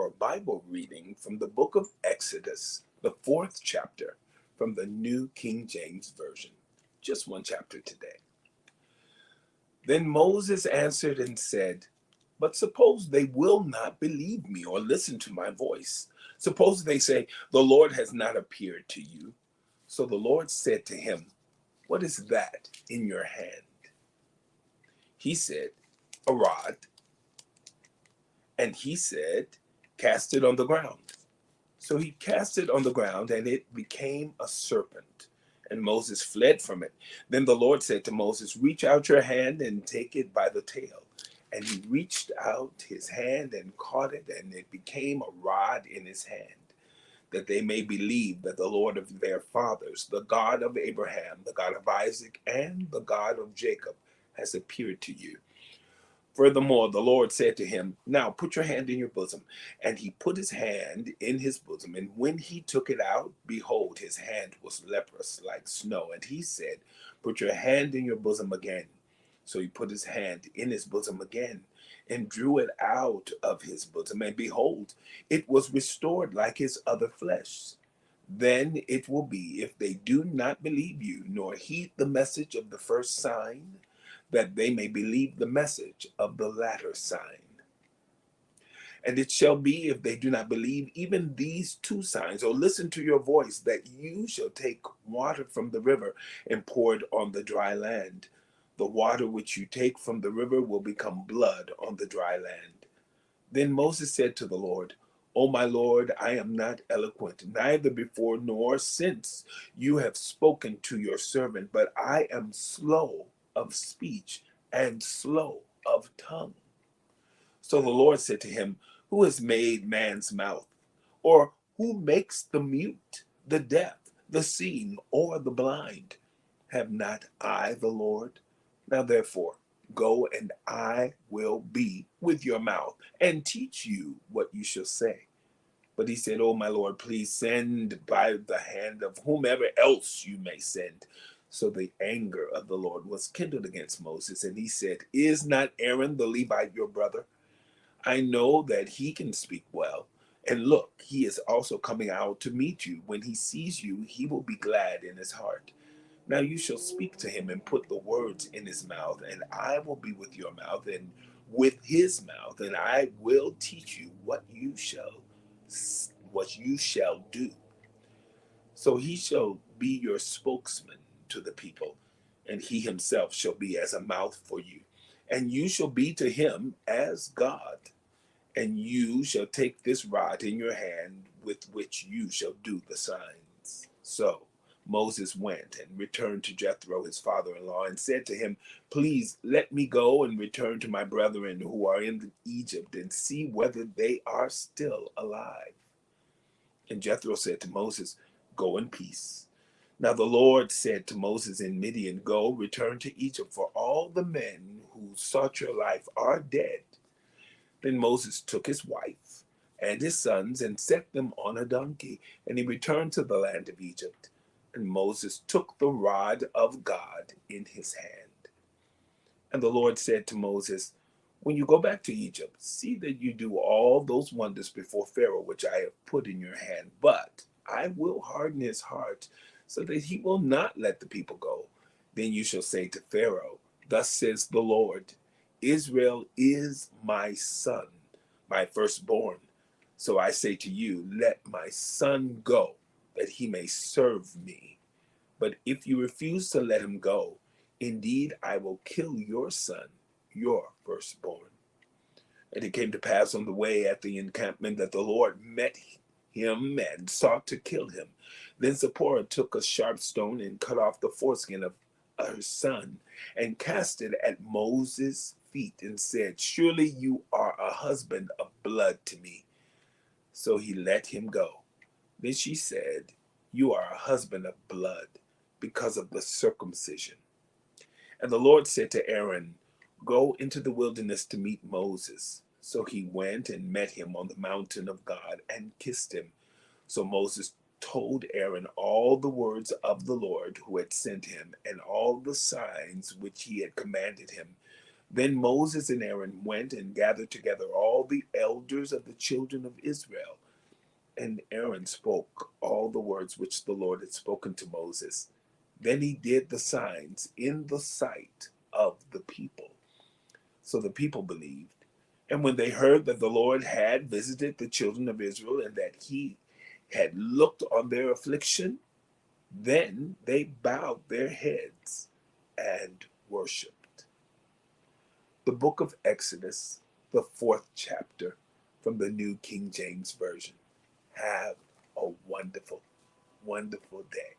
our Bible reading from the book of Exodus, the 4th chapter, from the New King James Version. Just one chapter today. Then Moses answered and said, "But suppose they will not believe me or listen to my voice. Suppose they say, 'The Lord has not appeared to you.' So the Lord said to him, 'What is that in your hand?' He said, 'A rod.' And he said, 'Cast it on the ground.' So he cast it on the ground, and it became a serpent. And Moses fled from it. Then the Lord said to Moses, 'Reach out your hand and take it by the tail.' And he reached out his hand and caught it, and it became a rod in his hand, that they may believe that the Lord of their fathers, the God of Abraham, the God of Isaac, and the God of Jacob, has appeared to you. Furthermore, the Lord said to him, 'Now put your hand in your bosom.' And he put his hand in his bosom, and when he took it out, behold, his hand was leprous like snow. And he said, 'Put your hand in your bosom again.' So he put his hand in his bosom again, and drew it out of his bosom, and behold, it was restored like his other flesh. Then it will be, if they do not believe you, nor heed the message of the first sign, that they may believe the message of the latter sign. And it shall be, if they do not believe even these two signs, or listen to your voice, that you shall take water from the river and pour it on the dry land. The water which you take from the river will become blood on the dry land." Then Moses said to the Lord, "O my Lord, I am not eloquent, neither before nor since you have spoken to your servant, but I am slow of speech and slow of tongue." So the Lord said to him, "Who has made man's mouth? Or who makes the mute, the deaf, the seeing, or the blind? Have not I the Lord? Now therefore, go, and I will be with your mouth and teach you what you shall say." But he said, "Oh, my Lord, please send by the hand of whomever else you may send." So the anger of the Lord was kindled against Moses, and he said, "Is not Aaron the Levite your brother? I know that he can speak well. And look, he is also coming out to meet you. When he sees you, he will be glad in his heart. Now you shall speak to him and put the words in his mouth, and I will be with your mouth and with his mouth, and I will teach you what you shall do. So he shall be your spokesman to the people, and he himself shall be as a mouth for you. And you shall be to him as God. And you shall take this rod in your hand with which you shall do the signs." So Moses went and returned to Jethro, his father-in-law, and said to him, "Please let me go and return to my brethren who are in Egypt, and see whether they are still alive." And Jethro said to Moses, "Go in peace." Now the Lord said to Moses in Midian, "Go, return to Egypt, for all the men who sought your life are dead." Then Moses took his wife and his sons and set them on a donkey, and he returned to the land of Egypt. And Moses took the rod of God in his hand. And the Lord said to Moses, "When you go back to Egypt, see that you do all those wonders before Pharaoh which I have put in your hand. But I will harden his heart, so that he will not let the people go. Then you shall say to Pharaoh, 'Thus says the Lord, Israel is my son, my firstborn. So I say to you, let my son go, that he may serve me. But if you refuse to let him go, indeed I will kill your son, your firstborn.'" And it came to pass on the way at the encampment that the Lord met him and sought to kill him. Then Zipporah took a sharp stone and cut off the foreskin of her son and cast it at Moses' feet and said, "Surely you are a husband of blood to me." So he let him go. Then she said, "You are a husband of blood because of the circumcision." And the Lord said to Aaron, "Go into the wilderness to meet Moses." So he went and met him on the mountain of God and kissed him. So Moses told Aaron all the words of the Lord who had sent him, and all the signs which he had commanded him. Then Moses and Aaron went and gathered together all the elders of the children of Israel. And Aaron spoke all the words which the Lord had spoken to Moses. Then he did the signs in the sight of the people. So the people believed. And when they heard that the Lord had visited the children of Israel and that he had looked on their affliction, then they bowed their heads and worshiped. The book of Exodus, the 4th chapter, from the New King James Version. Have a wonderful, wonderful day.